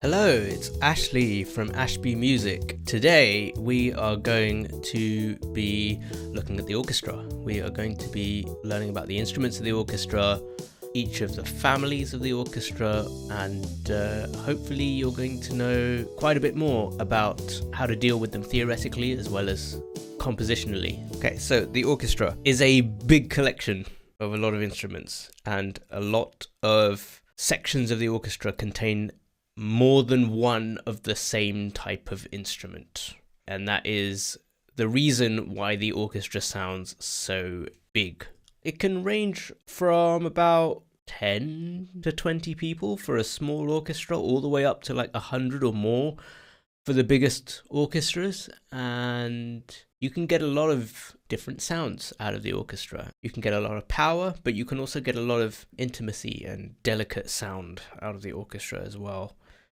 Hello, it's Ashley from Ashby Music. Today we are going to be looking at the orchestra. We are going to be learning about the instruments of the orchestra, each of the families of the orchestra, and hopefully you're going to know quite a bit more about how to deal with them theoretically as well as compositionally. Okay, so the orchestra is a big collection of a lot of instruments, and a lot of sections of the orchestra contain more than one of the same type of instrument. And that is the reason why the orchestra sounds so big. It can range from about 10 to 20 people for a small orchestra, all the way up to like 100 or more for the biggest orchestras. And you can get a lot of different sounds out of the orchestra. You can get a lot of power, but you can also get a lot of intimacy and delicate sound out of the orchestra as well.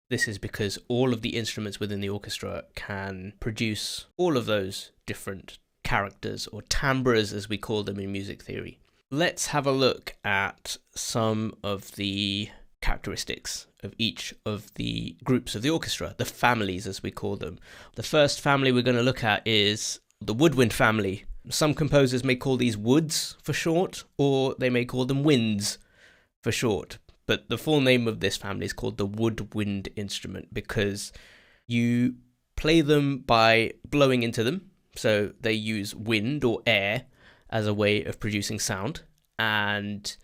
This is because all of the instruments within the orchestra can produce all of those different characters, or timbres as we call them in music theory. Let's have a look at some of the characteristics of each of the groups of the orchestra, the families as we call them. The first family we're going to look at is the woodwind family. Some composers may call these woods for short, or they may call them winds for short. But the full name of this family is called the woodwind instrument because you play them by blowing into them. So they use wind or air as a way of producing sound. And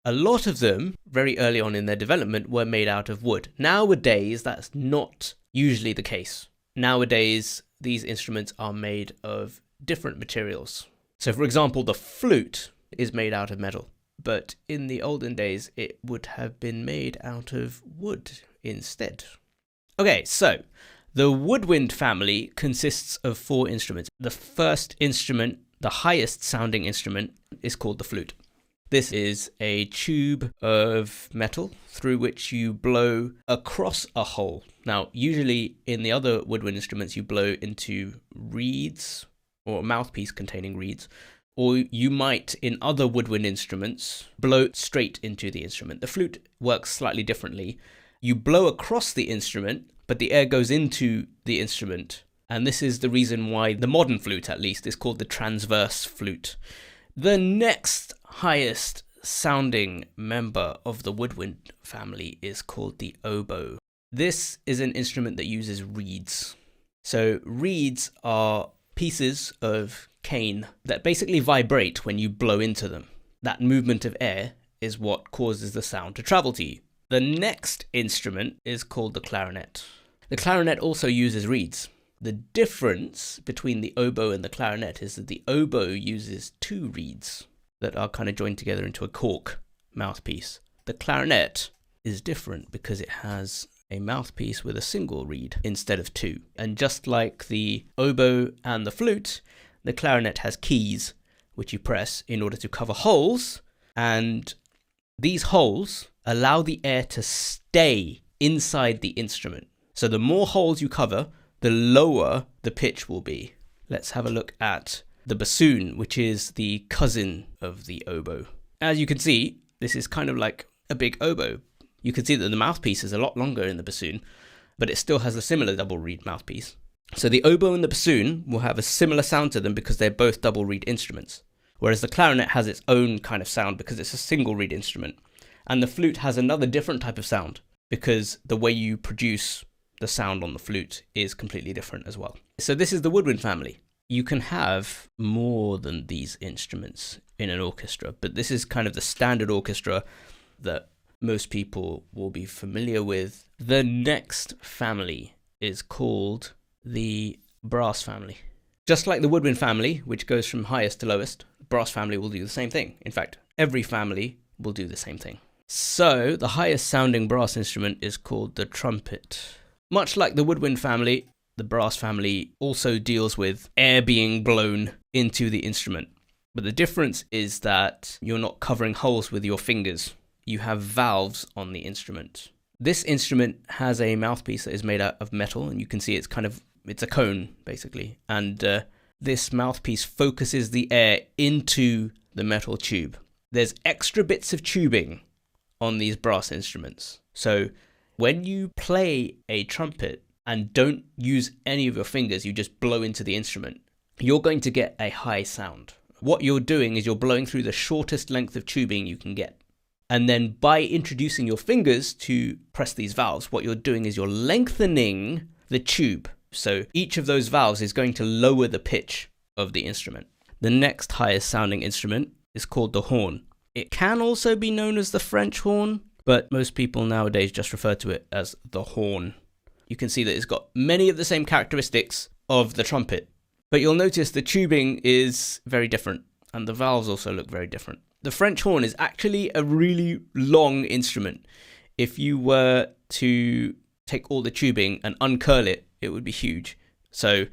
a lot of them, very early on in their development, were made out of wood. Nowadays, that's not usually the case. Nowadays, these instruments are made of different materials. So for example, the flute is made out of metal. But in the olden days, it would have been made out of wood instead. Okay, so the woodwind family consists of 4 instruments. The first instrument, the highest sounding instrument, is called the flute. This is a tube of metal through which you blow across a hole. Now, usually in the other woodwind instruments, you blow into reeds or a mouthpiece containing reeds. Or you might, in other woodwind instruments, blow straight into the instrument. The flute works slightly differently. You blow across the instrument, but the air goes into the instrument. And this is the reason why the modern flute, at least, is called the transverse flute. The next highest sounding member of the woodwind family is called the oboe. This is an instrument that uses reeds. So reeds are pieces of cane that basically vibrate when you blow into them. That movement of air is what causes the sound to travel to you. The next instrument is called the clarinet. The clarinet also uses reeds. The difference between the oboe and the clarinet is that the oboe uses 2 reeds that are kind of joined together into a cork mouthpiece. The clarinet is different because it has a mouthpiece with a single reed instead of 2. And just like the oboe and the flute, the clarinet has keys which you press in order to cover holes, and these holes allow the air to stay inside the instrument. So the more holes you cover, the lower the pitch will be. Let's have a look at the bassoon, which is the cousin of the oboe. As you can see, this is kind of like a big oboe. You can see that the mouthpiece is a lot longer in the bassoon, but it still has a similar double reed mouthpiece. So the oboe and the bassoon will have a similar sound to them because they're both double reed instruments, whereas the clarinet has its own kind of sound because it's a single reed instrument. And the flute has another different type of sound because the way you produce the sound on the flute is completely different as well. So this is the woodwind family. You can have more than these instruments in an orchestra, but this is kind of the standard orchestra that most people will be familiar with. The next family is called the brass family. Just like the woodwind family, which goes from highest to lowest, the brass family will do the same thing. In fact, every family will do the same thing. So the highest sounding brass instrument is called the trumpet. Much like the woodwind family, the brass family also deals with air being blown into the instrument. But the difference is that you're not covering holes with your fingers. You have valves on the instrument. This instrument has a mouthpiece that is made out of metal, and you can see it's a cone, basically. And this mouthpiece focuses the air into the metal tube. There's extra bits of tubing on these brass instruments. So When you play a trumpet and don't use any of your fingers, you just blow into the instrument, you're going to get a high sound. What you're doing is you're blowing through the shortest length of tubing you can get. And then by introducing your fingers to press these valves, what you're doing is you're lengthening the tube. So each of those valves is going to lower the pitch of the instrument. The next highest sounding instrument is called the horn. It can also be known as the French horn, but most people nowadays just refer to it as the horn. You can see that it's got many of the same characteristics of the trumpet, but you'll notice the tubing is very different and the valves also look very different. The French horn is actually a really long instrument. If you were to take all the tubing and uncurl it, it would be huge. So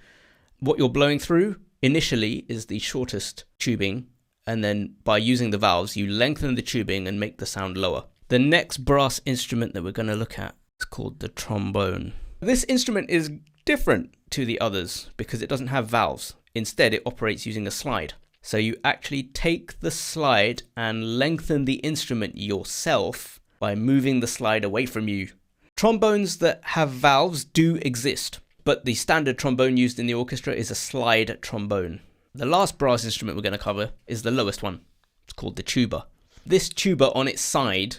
what you're blowing through initially is the shortest tubing, and then by using the valves, you lengthen the tubing and make the sound lower. The next brass instrument that we're going to look at is called the trombone. This instrument is different to the others because it doesn't have valves. Instead, it operates using a slide. So you actually take the slide and lengthen the instrument yourself by moving the slide away from you. Trombones that have valves do exist, but the standard trombone used in the orchestra is a slide trombone. The last brass instrument we're going to cover is the lowest one. It's called the tuba. This tuba on its side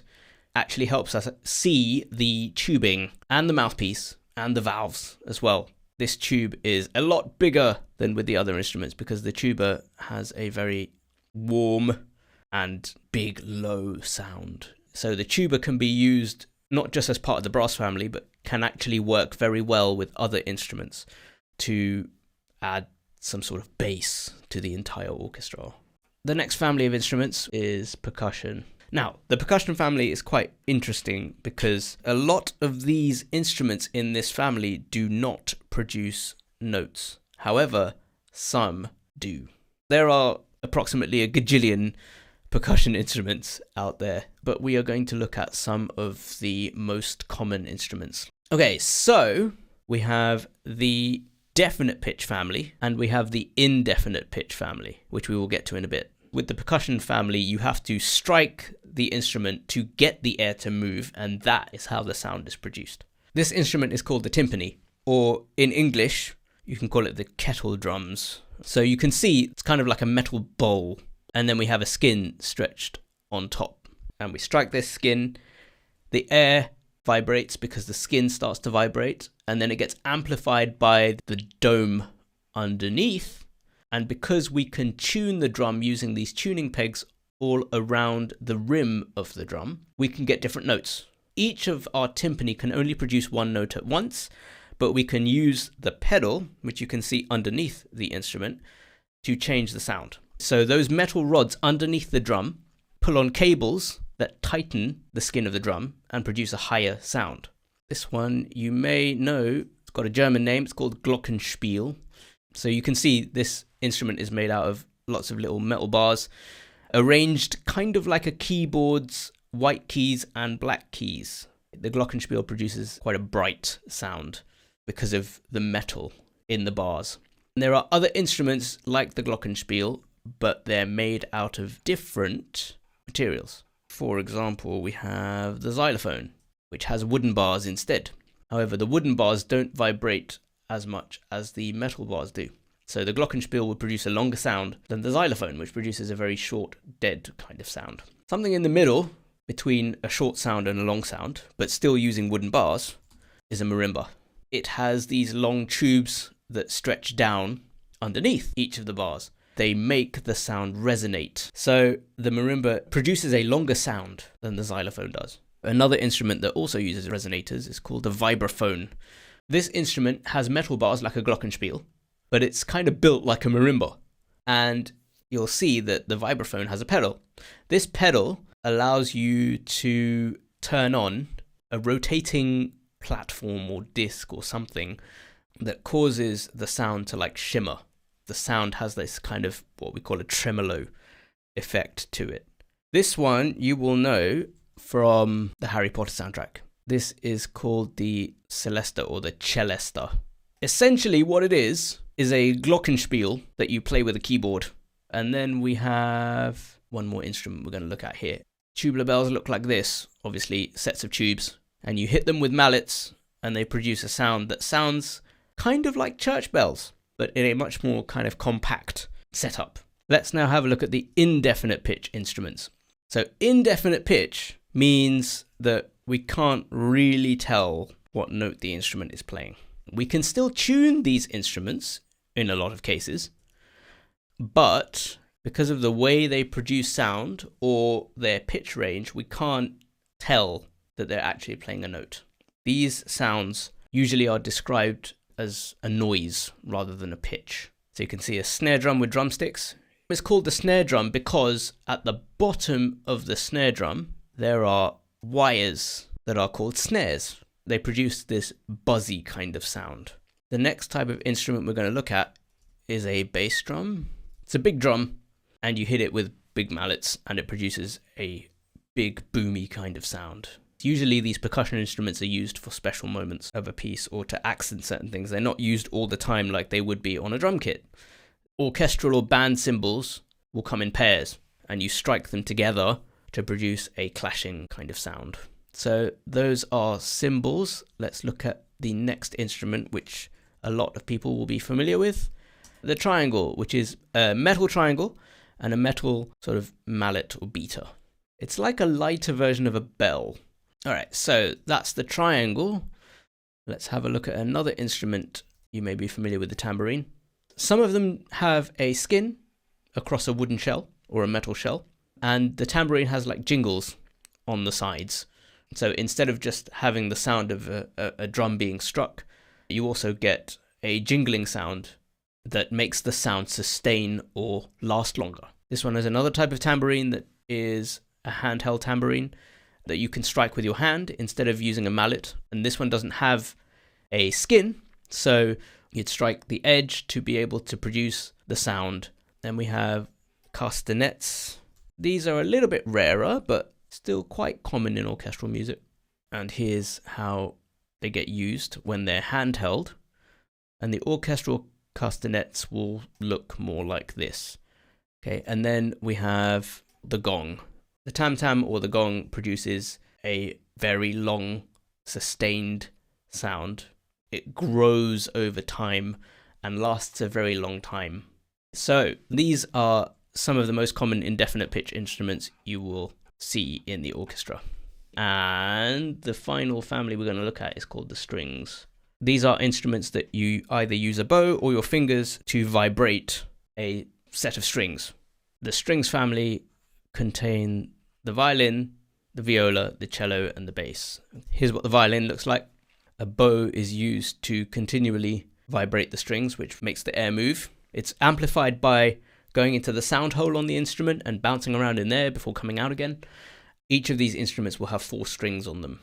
actually helps us see the tubing and the mouthpiece and the valves as well. This tube is a lot bigger than with the other instruments because the tuba has a very warm and big low sound. So the tuba can be used not just as part of the brass family, but can actually work very well with other instruments to add some sort of bass to the entire orchestra. The next family of instruments is percussion. Now, the percussion family is quite interesting because a lot of these instruments in this family do not produce notes. However, some do. There are approximately a gajillion percussion instruments out there, but we are going to look at some of the most common instruments. Okay, so we have the definite pitch family and we have the indefinite pitch family, which we will get to in a bit. With the percussion family, you have to strike the instrument to get the air to move, and that is how the sound is produced. This instrument is called the timpani, or in English, you can call it the kettle drums. So you can see it's kind of like a metal bowl, and then we have a skin stretched on top. And we strike this skin, the air vibrates because the skin starts to vibrate, and then it gets amplified by the dome underneath. And because we can tune the drum using these tuning pegs all around the rim of the drum, we can get different notes. Each of our timpani can only produce one note at once, but we can use the pedal, which you can see underneath the instrument, to change the sound. So those metal rods underneath the drum pull on cables that tighten the skin of the drum and produce a higher sound. This one you may know, it's got a German name, it's called Glockenspiel. So you can see this instrument is made out of lots of little metal bars, arranged kind of like a keyboard's white keys and black keys. The Glockenspiel produces quite a bright sound because of the metal in the bars. And there are other instruments like the Glockenspiel, but they're made out of different materials. For example, we have the xylophone, which has wooden bars instead. However, the wooden bars don't vibrate as much as the metal bars do. So the Glockenspiel would produce a longer sound than the xylophone, which produces a very short, dead kind of sound. Something in the middle between a short sound and a long sound, but still using wooden bars, is a marimba. It has these long tubes that stretch down underneath each of the bars. They make the sound resonate. So the marimba produces a longer sound than the xylophone does. Another instrument that also uses resonators is called the vibraphone. This instrument has metal bars like a glockenspiel, but it's kind of built like a marimba. And you'll see that the vibraphone has a pedal. This pedal allows you to turn on a rotating platform or disc or something that causes the sound to like shimmer. The sound has this kind of what we call a tremolo effect to it. This one you will know from the Harry Potter soundtrack. This is called the Celesta or the Celesta. Essentially what it is a glockenspiel that you play with a keyboard. And then we have one more instrument we're going to look at here. Tubular bells look like this, obviously sets of tubes and you hit them with mallets, and they produce a sound that sounds kind of like church bells, but in a much more kind of compact setup. Let's now have a look at the indefinite pitch instruments. So indefinite pitch means that we can't really tell what note the instrument is playing. We can still tune these instruments in a lot of cases, but because of the way they produce sound or their pitch range, we can't tell that they're actually playing a note. These sounds usually are described as a noise rather than a pitch. So you can see a snare drum with drumsticks. It's called the snare drum because at the bottom of the snare drum, there are wires that are called snares. They produce this buzzy kind of sound. The next type of instrument we're going to look at is a bass drum. It's a big drum, and you hit it with big mallets, and it produces a big boomy kind of sound. Usually these percussion instruments are used for special moments of a piece or to accent certain things. They're not used all the time like they would be on a drum kit. Orchestral or band cymbals will come in pairs, and you strike them together to produce a clashing kind of sound. So those are cymbals. Let's look at the next instrument, which a lot of people will be familiar with. The triangle, which is a metal triangle and a metal sort of mallet or beater. It's like a lighter version of a bell. All right, so that's the triangle. Let's have a look at another instrument. You may be familiar with the tambourine. Some of them have a skin across a wooden shell or a metal shell, and the tambourine has like jingles on the sides. So instead of just having the sound of a drum being struck, you also get a jingling sound that makes the sound sustain or last longer. This one is another type of tambourine that is a handheld tambourine that you can strike with your hand instead of using a mallet. And this one doesn't have a skin, so you'd strike the edge to be able to produce the sound. Then we have castanets. These are a little bit rarer, but still quite common in orchestral music. And here's how they get used when they're handheld. And the orchestral castanets will look more like this. Okay, and then we have the gong. The tam-tam or the gong produces a very long, sustained sound. It grows over time and lasts a very long time. So these are some of the most common indefinite pitch instruments you will see in the orchestra. And the final family we're going to look at is called the strings. These are instruments that you either use a bow or your fingers to vibrate a set of strings. The strings family contain the violin, the viola, the cello, and the bass. Here's what the violin looks like. A bow is used to continually vibrate the strings, which makes the air move. It's amplified by going into the sound hole on the instrument and bouncing around in there before coming out again. Each of these instruments will have 4 strings on them.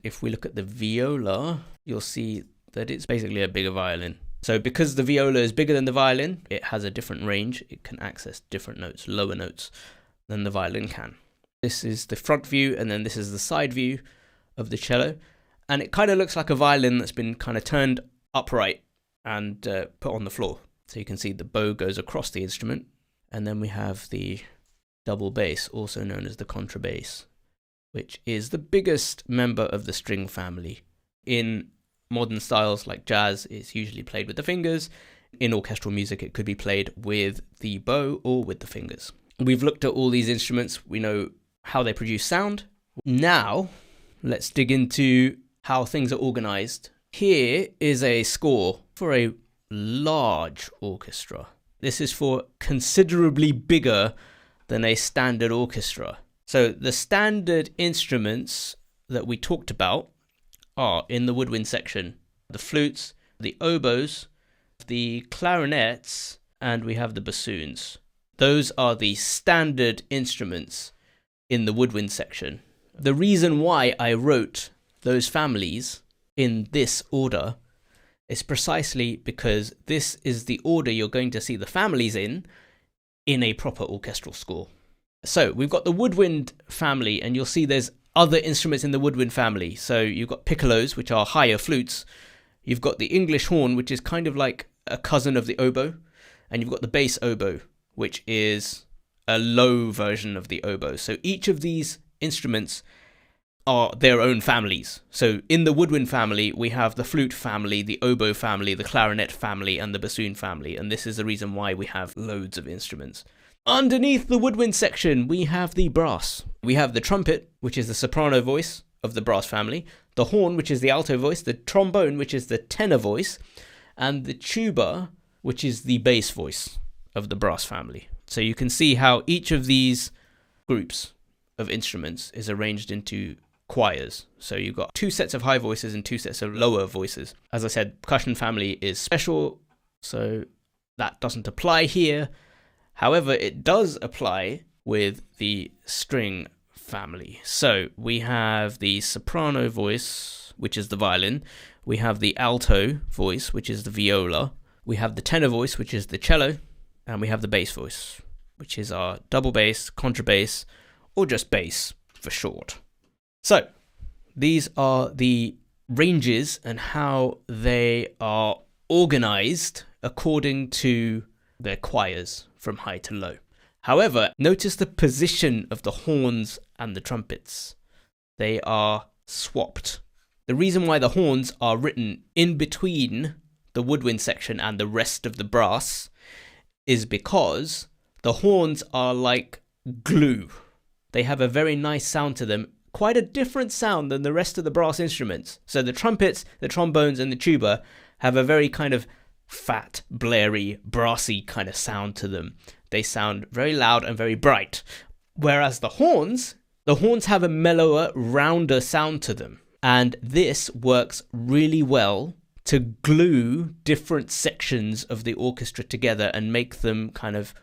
If we look at the viola, you'll see that it's basically a bigger violin. So because the viola is bigger than the violin, it has a different range. It can access different notes, lower notes, than the violin can. This is the front view, and then this is the side view of the cello. And it kind of looks like a violin that's been kind of turned upright and put on the floor. So you can see the bow goes across the instrument. And then we have the double bass, also known as the contrabass, which is the biggest member of the string family. In modern styles like jazz, it's usually played with the fingers. In orchestral music, it could be played with the bow or with the fingers. We've looked at all these instruments. We know how they produce sound. Now, let's dig into how things are organized. Here is a score for a large orchestra. This is for considerably bigger than a standard orchestra. So the standard instruments that we talked about are in the woodwind section: the flutes, the oboes, the clarinets, and we have the bassoons. Those are the standard instruments in the woodwind section. The reason why I wrote those families in this order is precisely because this is the order you're going to see the families in a proper orchestral score. So we've got the woodwind family, and you'll see there's other instruments in the woodwind family. So you've got piccolos, which are higher flutes. You've got the English horn, which is kind of like a cousin of the oboe. And you've got the bass oboe, which is a low version of the oboe. So each of these instruments are their own families. So in the woodwind family, we have the flute family, the oboe family, the clarinet family, and the bassoon family. And this is the reason why we have loads of instruments. Underneath the woodwind section, we have the brass. We have the trumpet, which is the soprano voice of the brass family, the horn, which is the alto voice, the trombone, which is the tenor voice, and the tuba, which is the bass voice of the brass family. So you can see how each of these groups of instruments is arranged into choirs. So you've got 2 sets of high voices and 2 sets of lower voices. As I said, percussion family is special, so that doesn't apply here. However, it does apply with the string family. So we have the soprano voice, which is the violin. We have the alto voice, which is the viola. We have the tenor voice, which is the cello. And we have the bass voice, which is our double bass, contrabass, or just bass for short. So these are the ranges and how they are organized according to their choirs from high to low. However, notice the position of the horns and the trumpets. They are swapped. The reason why the horns are written in between the woodwind section and the rest of the brass is because the horns are like glue. They have a very nice sound to them, quite a different sound than the rest of the brass instruments. So the trumpets, the trombones, and the tuba have a very kind of fat, blary, brassy kind of sound to them. They sound very loud and very bright. Whereas the horns have a mellower, rounder sound to them. And this works really well to glue different sections of the orchestra together and make them kind of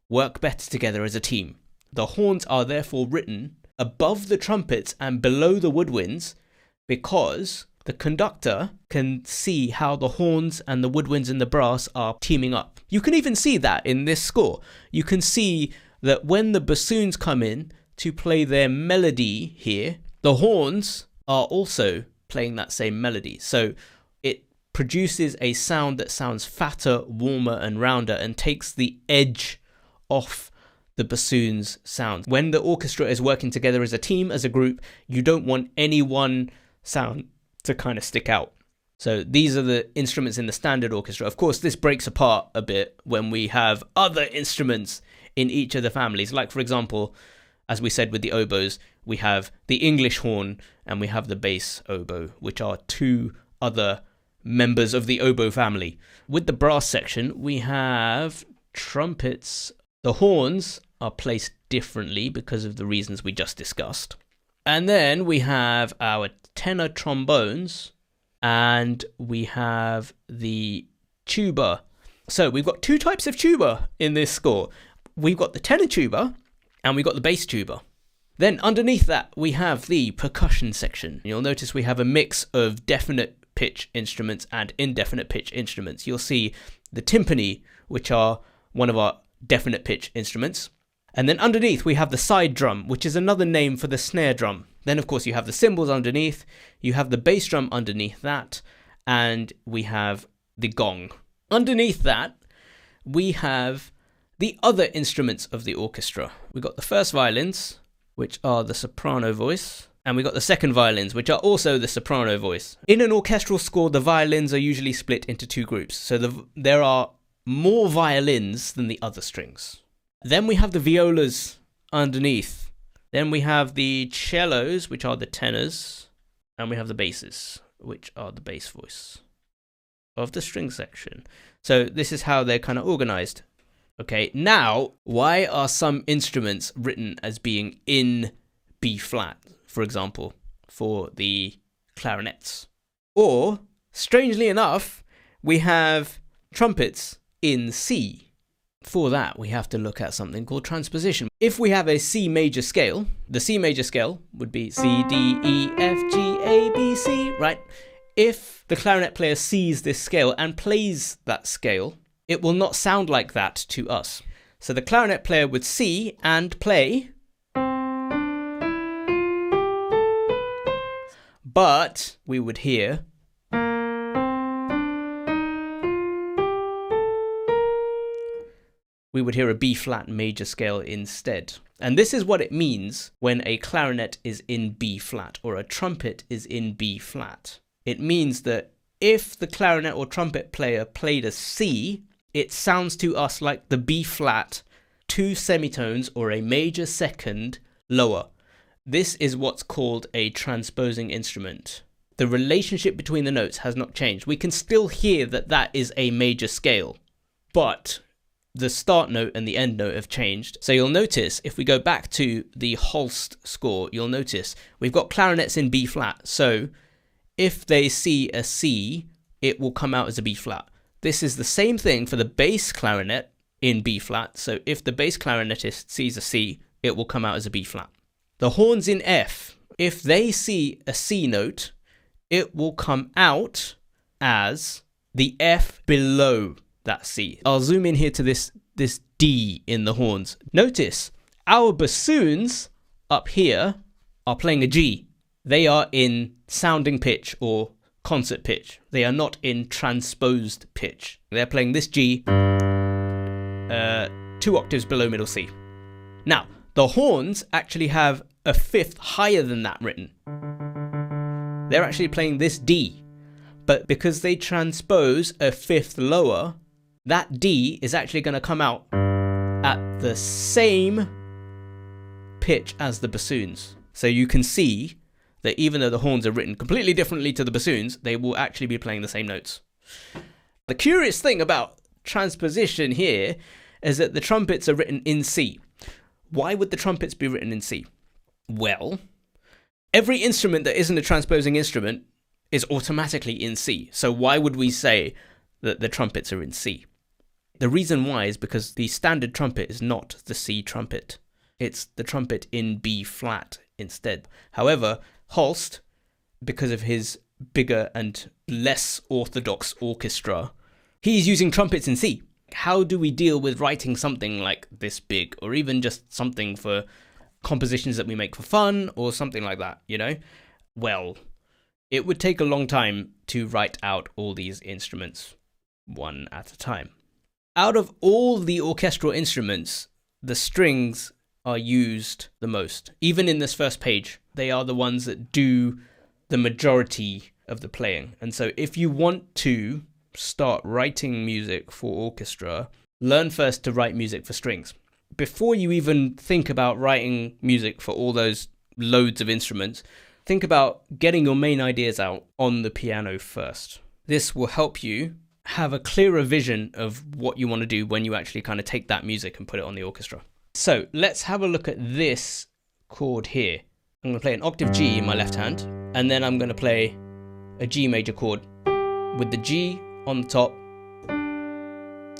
work better together as a team. The horns are therefore written above the trumpets and below the woodwinds because the conductor can see how the horns and the woodwinds and the brass are teaming up. You can even see that in this score. You can see that when the bassoons come in to play their melody here, the horns are also playing that same melody. So it produces a sound that sounds fatter, warmer, and rounder and takes the edge off the bassoon's sound. When the orchestra is working together as a team, as a group, you don't want any one sound to kind of stick out. So these are the instruments in the standard orchestra. Of course, this breaks apart a bit when we have other instruments in each of the families. Like, for example, as we said with the oboes, we have the English horn and we have the bass oboe, which are 2 other members of the oboe family. With the brass section, we have trumpets. The horns are placed differently because of the reasons we just discussed. And then we have our tenor trombones and we have the tuba. So we've got 2 types of tuba in this score. We've got the tenor tuba and we've got the bass tuba. Then underneath that, we have the percussion section. You'll notice we have a mix of definite pitch instruments and indefinite pitch instruments. You'll see the timpani, which are one of our definite pitch instruments. And then underneath we have the side drum, which is another name for the snare drum. Then of course you have the cymbals underneath, you have the bass drum underneath that, and we have the gong. Underneath that we have the other instruments of the orchestra. We've got the first violins, which are the soprano voice, and we've got the second violins, which are also the soprano voice. In an orchestral score, the violins are usually split into 2 groups, so there are more violins than the other strings. Then we have the violas underneath. Then we have the cellos, which are the tenors, and we have the basses, which are the bass voice of the string section. So this is how they're kind of organized. Okay, now, why are some instruments written as being in B flat, for example, for the clarinets? Or, strangely enough, we have trumpets in C. For that, we have to look at something called transposition. If we have a C major scale, the C major scale would be C, D, E, F, G, A, B, C, right? If the clarinet player sees this scale and plays that scale, it will not sound like that to us. So the clarinet player would see and play, but we would hear a B flat major scale instead. And this is what it means when a clarinet is in B flat or a trumpet is in B flat. It means that if the clarinet or trumpet player played a C, it sounds to us like the B flat 2 semitones or a major second lower. This is what's called a transposing instrument. The relationship between the notes has not changed. We can still hear that that is a major scale, but the start note and the end note have changed. So you'll notice, if we go back to the Holst score, you'll notice we've got clarinets in B flat. So if they see a C, it will come out as a B flat. This is the same thing for the bass clarinet in B flat. So if the bass clarinetist sees a C, it will come out as a B flat. The horns in F, if they see a C note, it will come out as the F below that C. I'll zoom in here to this D in the horns. Notice our bassoons up here are playing a G. They are in sounding pitch or concert pitch. They are not in transposed pitch. They're playing this G 2 octaves below middle C. Now, the horns actually have a fifth higher than that written. They're actually playing this D, but because they transpose a fifth lower, that D is actually going to come out at the same pitch as the bassoons. So you can see that even though the horns are written completely differently to the bassoons, they will actually be playing the same notes. The curious thing about transposition here is that the trumpets are written in C. Why would the trumpets be written in C? Well, every instrument that isn't a transposing instrument is automatically in C. So why would we say that the trumpets are in C? The reason why is because the standard trumpet is not the C trumpet. It's the trumpet in B flat instead. However, Holst, because of his bigger and less orthodox orchestra, he's using trumpets in C. How do we deal with writing something like this big, or even just something for compositions that we make for fun or something like that, you know? Well, it would take a long time to write out all these instruments one at a time. Out of all the orchestral instruments, the strings are used the most. Even in this first page, they are the ones that do the majority of the playing. And so if you want to start writing music for orchestra, learn first to write music for strings. Before you even think about writing music for all those loads of instruments, think about getting your main ideas out on the piano first. This will help you have a clearer vision of what you want to do when you actually kind of take that music and put it on the orchestra. So let's have a look at this chord here. I'm going to play an octave G in my left hand, and then I'm going to play a G major chord with the G on the top,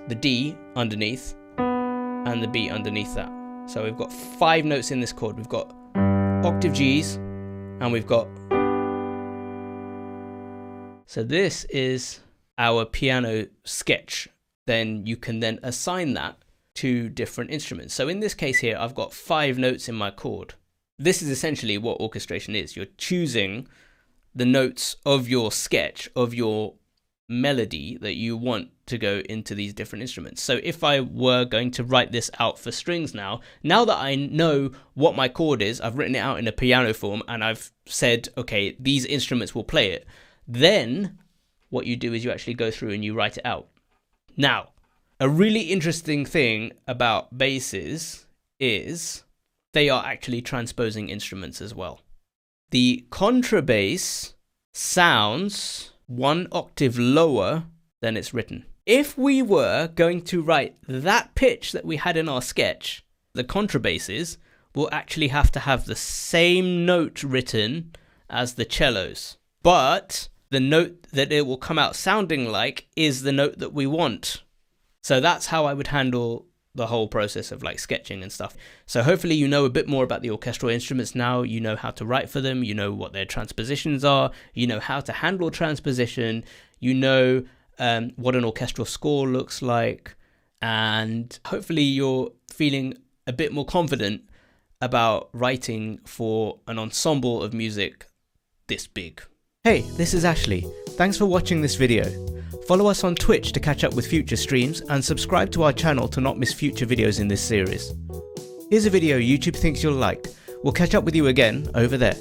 the D underneath, and the B underneath that. So we've got 5 notes in this chord. We've got octave Gs, and we've got... So this is our piano sketch. Then you can then assign that to different instruments. So in this case here, I've got 5 notes in my chord. This is essentially what orchestration is. You're choosing the notes of your sketch, of your melody that you want to go into these different instruments. So if I were going to write this out for strings now that I know what my chord is, I've written it out in a piano form and I've said, okay, these instruments will play it, then what you do is you actually go through and you write it out. Now, a really interesting thing about basses is they are actually transposing instruments as well. The contrabass sounds 1 octave lower than it's written. If we were going to write that pitch that we had in our sketch, the contrabasses will actually have to have the same note written as the cellos. But the note that it will come out sounding like is the note that we want. So that's how I would handle the whole process of like sketching and stuff. So hopefully you know a bit more about the orchestral instruments now. You know how to write for them. You know what their transpositions are. You know how to handle transposition. You know what an orchestral score looks like. And hopefully you're feeling a bit more confident about writing for an ensemble of music this big. Hey, this is Ashley. Thanks for watching this video. Follow us on Twitch to catch up with future streams and subscribe to our channel to not miss future videos in this series. Here's a video YouTube thinks you'll like. We'll catch up with you again over there.